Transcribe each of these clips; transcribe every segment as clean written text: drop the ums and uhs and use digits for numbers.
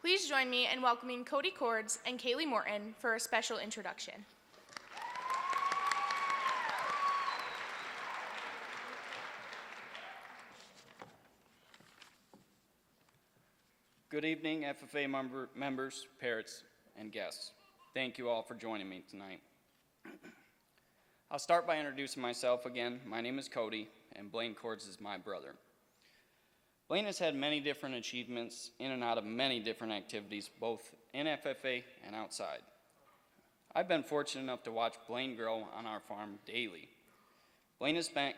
Please join me in welcoming Cody Cords and Kaylee Morton for a special introduction. Good evening, FFA members, parents, and guests. Thank you all for joining me tonight. I'll start by introducing myself again. My name is Cody, and Blaine Cords is my brother. Blaine has had many different achievements in and out of many different activities, both in FFA and outside. I've been fortunate enough to watch Blaine grow on our farm daily. Blaine has spent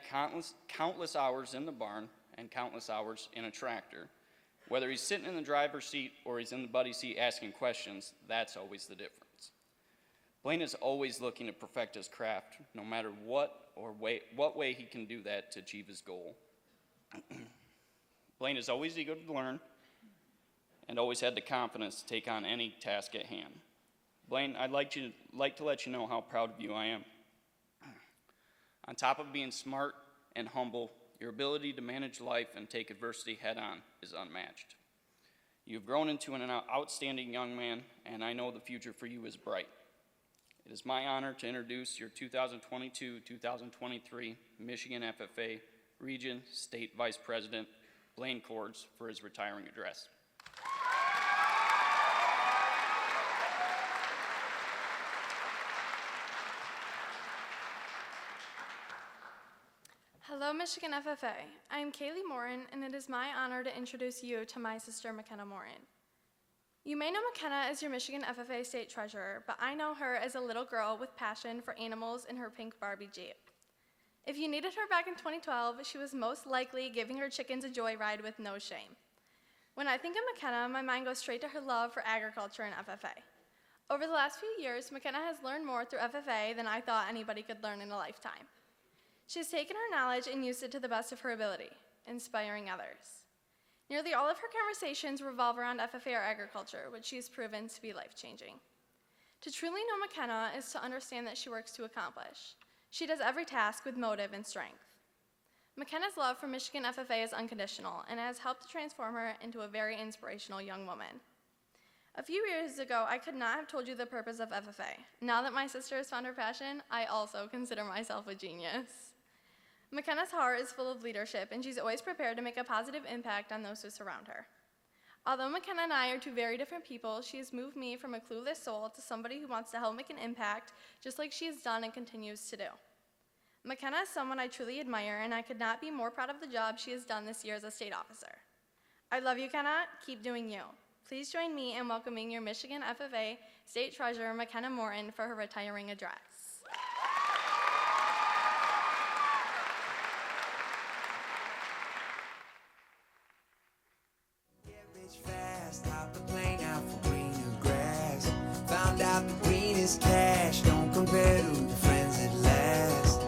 countless hours in the barn and countless hours in a tractor. Whether he's sitting in the driver's seat or he's in the buddy seat asking questions, that's always the difference. Blaine is always looking to perfect his craft, no matter what way he can do that to achieve his goal. Blaine is always eager to learn and always had the confidence to take on any task at hand. Blaine, I'd like to let you know how proud of you I am. On top of being smart and humble, your ability to manage life and take adversity head-on is unmatched. You've grown into an outstanding young man, and I know the future for you is bright. It is my honor to introduce your 2022-2023 Michigan FFA Region State Vice President, Blaine Cords, for his retiring address. Hello, Michigan FFA. I'm Kaylee Morton, and it is my honor to introduce you to my sister, Mckenna Morton. You may know Mckenna as your Michigan FFA State Treasurer, but I know her as a little girl with passion for animals in her pink Barbie Jeep. If you needed her back in 2012, she was most likely giving her chickens a joyride with no shame. When I think of Mckenna, my mind goes straight to her love for agriculture and FFA. Over the last few years, Mckenna has learned more through FFA than I thought anybody could learn in a lifetime. She has taken her knowledge and used it to the best of her ability, inspiring others. Nearly all of her conversations revolve around FFA or agriculture, which she has proven to be life-changing. To truly know Mckenna is to understand that she works to accomplish. She does every task with motive and strength. Mckenna's love for Michigan FFA is unconditional and has helped to transform her into a very inspirational young woman. A few years ago, I could not have told you the purpose of FFA. Now that my sister has found her passion, I also consider myself a genius. Mckenna's heart is full of leadership, and she's always prepared to make a positive impact on those who surround her. Although Mckenna and I are two very different people, she has moved me from a clueless soul to somebody who wants to help make an impact, just like she has done and continues to do. Mckenna is someone I truly admire, and I could not be more proud of the job she has done this year as a state officer. I love you, Mckenna. Keep doing you. Please join me in welcoming your Michigan FFA State Treasurer, Mckenna Morton, for her retiring address. Fast, hop the plane out for greener grass. Found out the green is cash. Don't compare to the friends at last.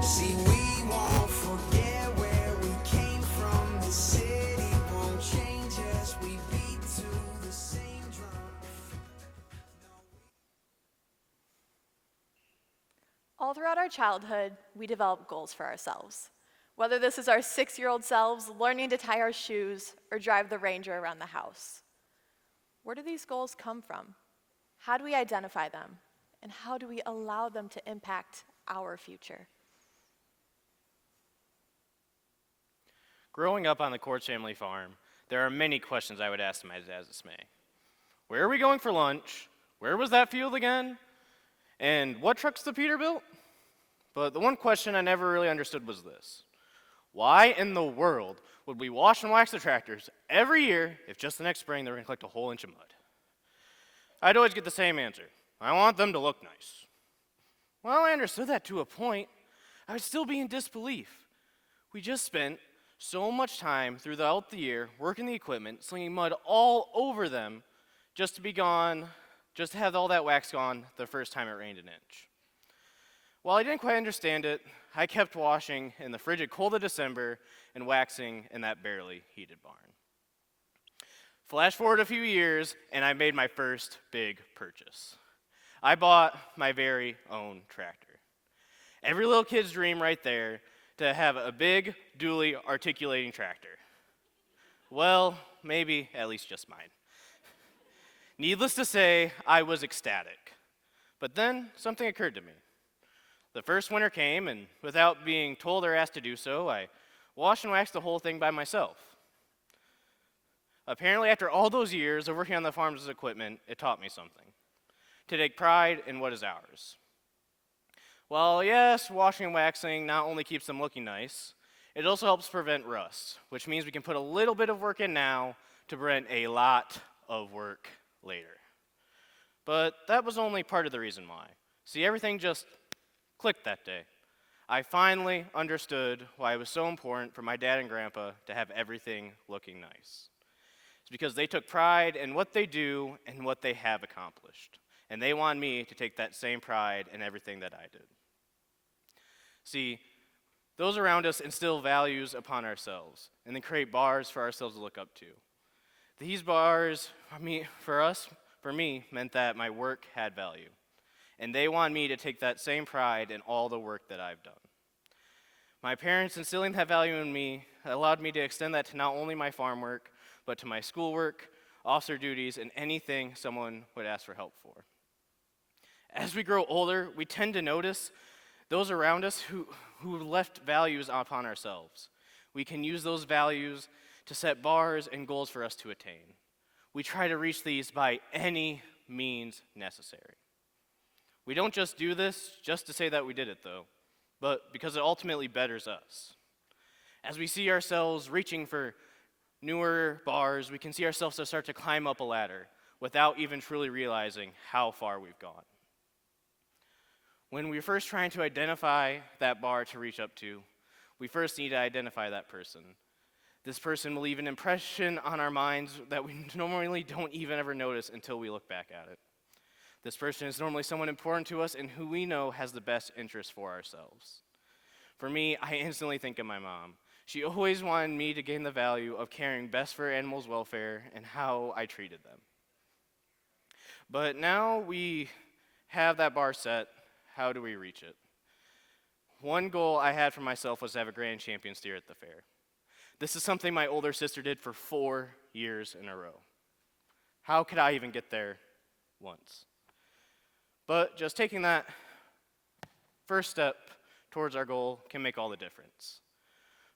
See, we won't forget where we came from. The city won't change us. We beat to the same drum. All throughout our childhood, we develop goals for ourselves. Whether this is our 6-year-old selves learning to tie our shoes or drive the Ranger around the house. Where do these goals come from? How do we identify them? And how do we allow them to impact our future? Growing up on the Cords family farm, there are many questions I would ask my dad as May. Where are we going for lunch? Where was that field again? And what truck's the Peterbilt? But the one question I never really understood was this. Why in the world would we wash and wax the tractors every year if just the next spring they were going to collect a whole inch of mud? I'd always get the same answer. I want them to look nice. Well, I understood that to a point. I would still be in disbelief. We just spent so much time throughout the year working the equipment, slinging mud all over them just to be gone, just to have all that wax gone the first time it rained an inch. While I didn't quite understand it, I kept washing in the frigid cold of December and waxing in that barely heated barn. Flash forward a few years, and I made my first big purchase. I bought my very own tractor. Every little kid's dream right there, to have a big, dually articulating tractor. Well, maybe at least just mine. Needless to say, I was ecstatic. But then something occurred to me. The first winter came, and without being told or asked to do so, I washed and waxed the whole thing by myself. Apparently, after all those years of working on the farm's equipment, it taught me something: to take pride in what is ours. Well, yes, washing and waxing not only keeps them looking nice, it also helps prevent rust, which means we can put a little bit of work in now to prevent a lot of work later. But that was only part of the reason why. See, everything just clicked that day. I finally understood why it was so important for my dad and grandpa to have everything looking nice. It's because they took pride in what they do and what they have accomplished. And they want me to take that same pride in everything that I did. See, those around us instill values upon ourselves and then create bars for ourselves to look up to. These bars, for me, meant that my work had value. And they want me to take that same pride in all the work that I've done. My parents instilling that value in me allowed me to extend that to not only my farm work, but to my schoolwork, officer duties, and anything someone would ask for help for. As we grow older, we tend to notice those around us who left values upon ourselves. We can use those values to set bars and goals for us to attain. We try to reach these by any means necessary. We don't just do this just to say that we did it, though, but because it ultimately betters us. As we see ourselves reaching for newer bars, we can see ourselves to start to climb up a ladder without even truly realizing how far we've gone. When we're first trying to identify that bar to reach up to, we first need to identify that person. This person will leave an impression on our minds that we normally don't even ever notice until we look back at it. This person is normally someone important to us and who we know has the best interest for ourselves. For me, I instantly think of my mom. She always wanted me to gain the value of caring best for animals' welfare and how I treated them. But now we have that bar set. How do we reach it? One goal I had for myself was to have a grand champion steer at the fair. This is something my older sister did for 4 years in a row. How could I even get there once? But just taking that first step towards our goal can make all the difference.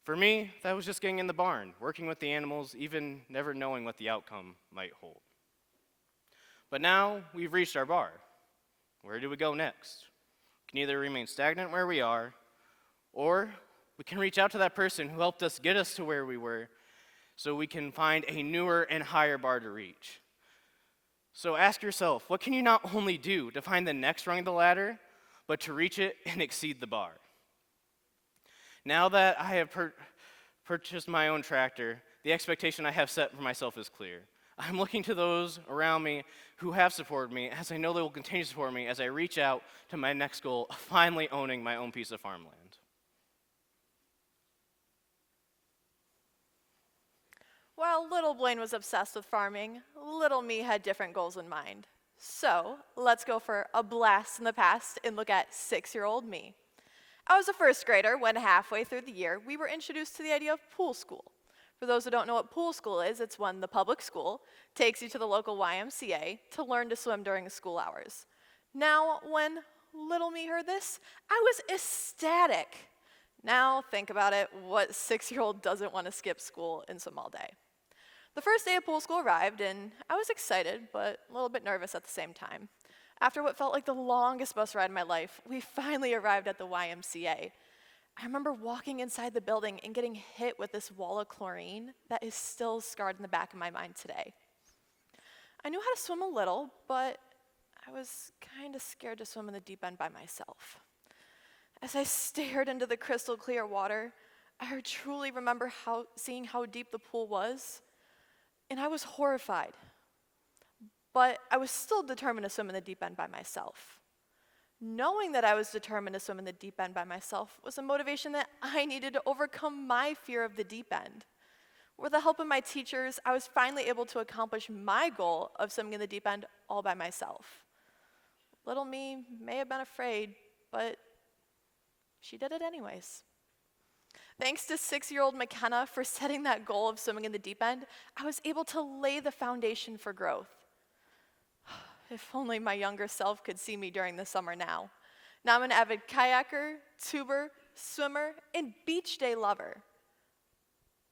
For me, that was just getting in the barn, working with the animals, even never knowing what the outcome might hold. But now we've reached our bar. Where do we go next? We can either remain stagnant where we are, or we can reach out to that person who helped us get us to where we were so we can find a newer and higher bar to reach. So ask yourself, what can you not only do to find the next rung of the ladder, but to reach it and exceed the bar? Now that I have purchased my own tractor, the expectation I have set for myself is clear. I'm looking to those around me who have supported me, as I know they will continue to support me as I reach out to my next goal of finally owning my own piece of farmland. While little Blaine was obsessed with farming, little me had different goals in mind. So let's go for a blast in the past and look at 6-year-old me. I was a first grader when halfway through the year, we were introduced to the idea of pool school. For those who don't know what pool school is, it's when the public school takes you to the local YMCA to learn to swim during school hours. Now, when little me heard this, I was ecstatic. Now, think about it, what 6-year-old doesn't want to skip school and swim all day? The first day of pool school arrived, and I was excited, but a little bit nervous at the same time. After what felt like the longest bus ride in my life, we finally arrived at the YMCA. I remember walking inside the building and getting hit with this wall of chlorine that is still scarred in the back of my mind today. I knew how to swim a little, but I was kind of scared to swim in the deep end by myself. As I stared into the crystal clear water, I truly remember seeing how deep the pool was, and I was horrified. But I was still determined to swim in the deep end by myself. Knowing that I was determined to swim in the deep end by myself was a motivation that I needed to overcome my fear of the deep end. With the help of my teachers, I was finally able to accomplish my goal of swimming in the deep end all by myself. Little me may have been afraid, but she did it anyways. Thanks to 6-year-old Mckenna for setting that goal of swimming in the deep end, I was able to lay the foundation for growth. if only my younger self could see me during the summer now. Now I'm an avid kayaker, tuber, swimmer, and beach day lover.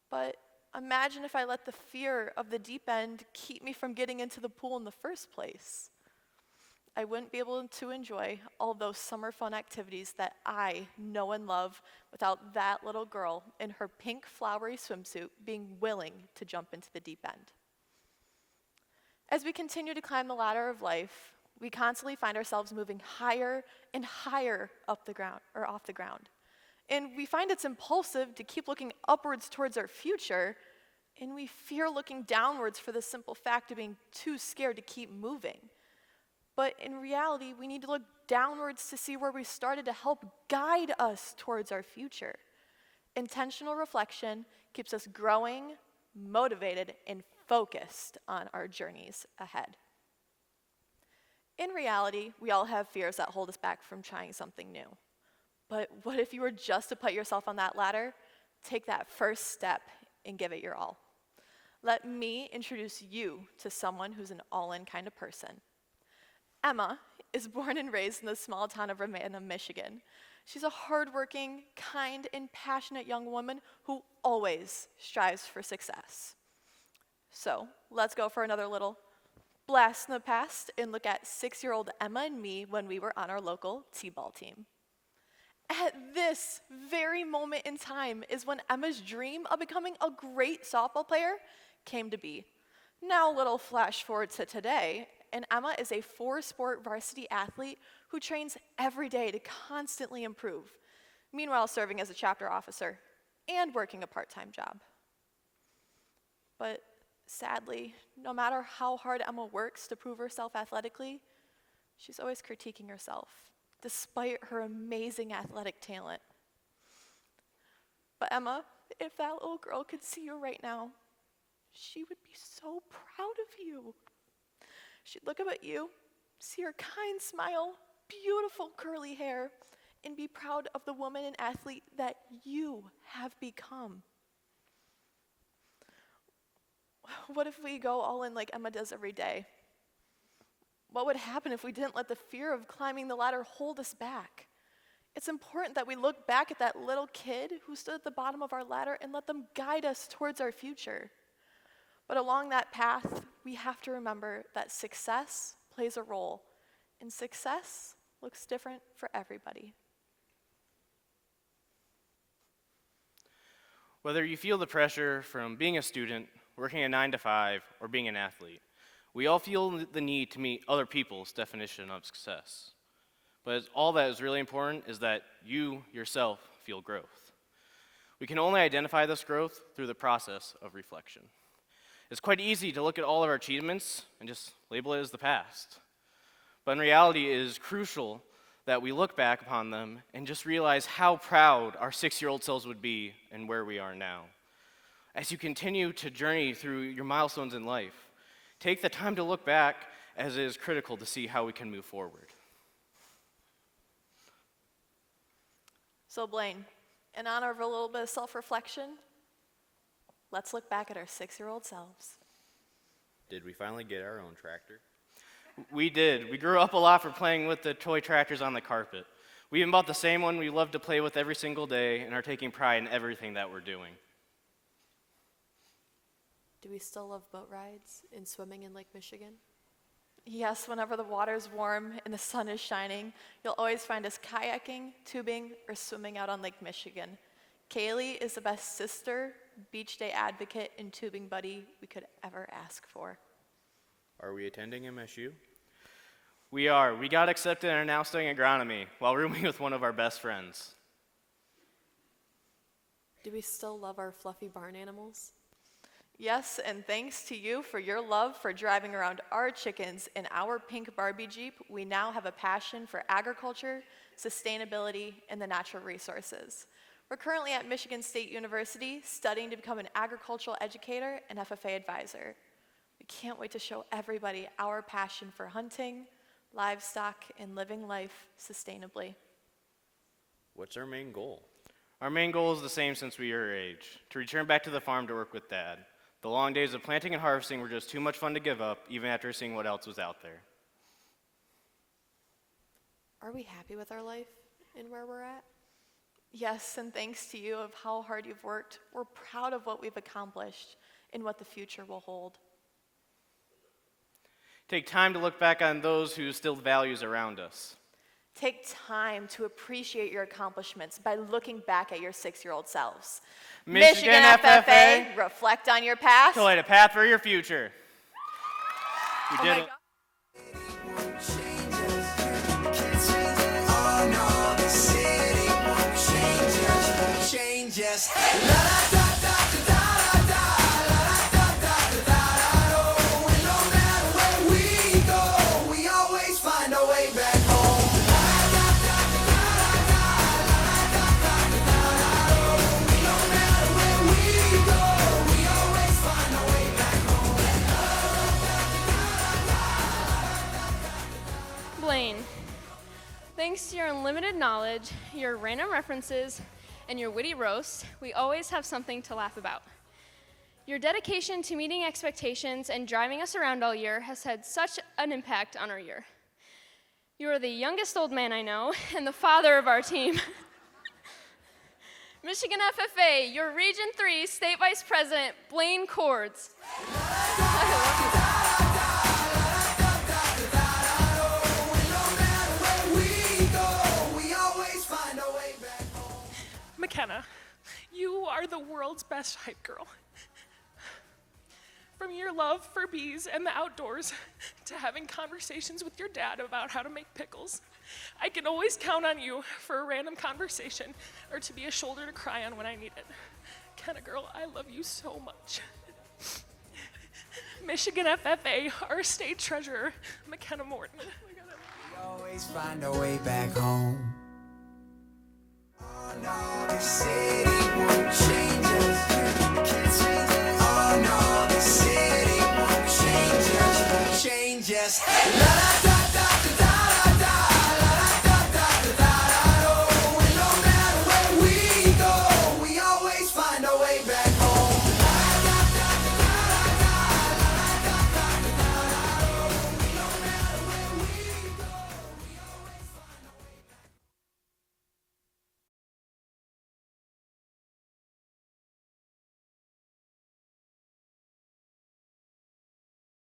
But imagine if I let the fear of the deep end keep me from getting into the pool in the first place. I wouldn't be able to enjoy all those summer fun activities that I know and love without that little girl in her pink flowery swimsuit being willing to jump into the deep end. As we continue to climb the ladder of life, we constantly find ourselves moving higher and higher up the ground or off the ground. And we find it's impulsive to keep looking upwards towards our future, and we fear looking downwards for the simple fact of being too scared to keep moving. But in reality, we need to look downwards to see where we started to help guide us towards our future. Intentional reflection keeps us growing, motivated, and focused on our journeys ahead. In reality, we all have fears that hold us back from trying something new. But what if you were just to put yourself on that ladder, take that first step, and give it your all? Let me introduce you to someone who's an all-in kind of person. Emma is born and raised in the small town of Mckenna, Michigan. She's a hardworking, kind, and passionate young woman who always strives for success. So let's go for another little blast in the past and look at 6-year-old Emma and me when we were on our local t-ball team. At this very moment in time is when Emma's dream of becoming a great softball player came to be. Now a little flash forward to today, and Emma is a 4-sport varsity athlete who trains every day to constantly improve, meanwhile serving as a chapter officer and working a part-time job. But sadly, no matter how hard Emma works to prove herself athletically, she's always critiquing herself, despite her amazing athletic talent. But Emma, if that little girl could see you right now, she would be so proud of you. She'd look up at you, see your kind smile, beautiful curly hair, and be proud of the woman and athlete that you have become. What if we go all in like Emma does every day? What would happen if we didn't let the fear of climbing the ladder hold us back? It's important that we look back at that little kid who stood at the bottom of our ladder and let them guide us towards our future. But along that path, we have to remember that success plays a role, and success looks different for everybody. Whether you feel the pressure from being a student, working a 9-to-5, or being an athlete, we all feel the need to meet other people's definition of success. But all that is really important is that you yourself feel growth. We can only identify this growth through the process of reflection. It's quite easy to look at all of our achievements and just label it as the past. But in reality, it is crucial that we look back upon them and just realize how proud our 6-year-old selves would be and where we are now. As you continue to journey through your milestones in life, take the time to look back, as it is critical to see how we can move forward. So Blaine, in honor of a little bit of self-reflection, let's look back at our 6-year-old selves. Did we finally get our own tractor? We did. We grew up a lot for playing with the toy tractors on the carpet. We even bought the same one we love to play with every single day and are taking pride in everything that we're doing. Do we still love boat rides and swimming in Lake Michigan? Yes, whenever the water's warm and the sun is shining, you'll always find us kayaking, tubing, or swimming out on Lake Michigan. Kaylee is the best sister, beach day advocate, and tubing buddy we could ever ask for. Are we attending MSU? We are. We got accepted and are now studying agronomy while rooming with one of our best friends. Do we still love our fluffy barn animals? Yes, and thanks to you for your love for driving around our chickens in our pink Barbie Jeep, we now have a passion for agriculture, sustainability, and the natural resources. We're currently at Michigan State University studying to become an agricultural educator and FFA advisor. We can't wait to show everybody our passion for hunting, livestock, and living life sustainably. What's our main goal? Our main goal is the same since we were your age, to return back to the farm to work with Dad. The long days of planting and harvesting were just too much fun to give up, even after seeing what else was out there. Are we happy with our life and where we're at? Yes, and thanks to you of how hard you've worked, we're proud of what we've accomplished and what the future will hold. Take time to look back on those who instilled values around us. Take time to appreciate your accomplishments by looking back at your 6-year-old selves. Michigan FFA, reflect on your past. to light a path for your future. We Oh did my it. God. Oh no, the city won't change us, change us. La da da da da da da, la da da da da da. Oh, and no matter where we go, we always find our way back home. La da da da da da, la da da da da da. Oh, and no matter where we go, we always find our way back home. Blaine, thanks to your unlimited knowledge, your random references, and your witty roasts, we always have something to laugh about. Your dedication to meeting expectations and driving us around all year has had such an impact on our year. You are the youngest old man I know and the father of our team. Michigan FFA, your Region 3 State Vice President, Blaine Cords. Mckenna, you are the world's best hype girl. From your love for bees and the outdoors to having conversations with your dad about how to make pickles, I can always count on you for a random conversation or to be a shoulder to cry on when I need it. Kenna girl, I love you so much. Michigan FFA, our state treasurer, Mckenna Morton. We always find our way back home. Oh no, the city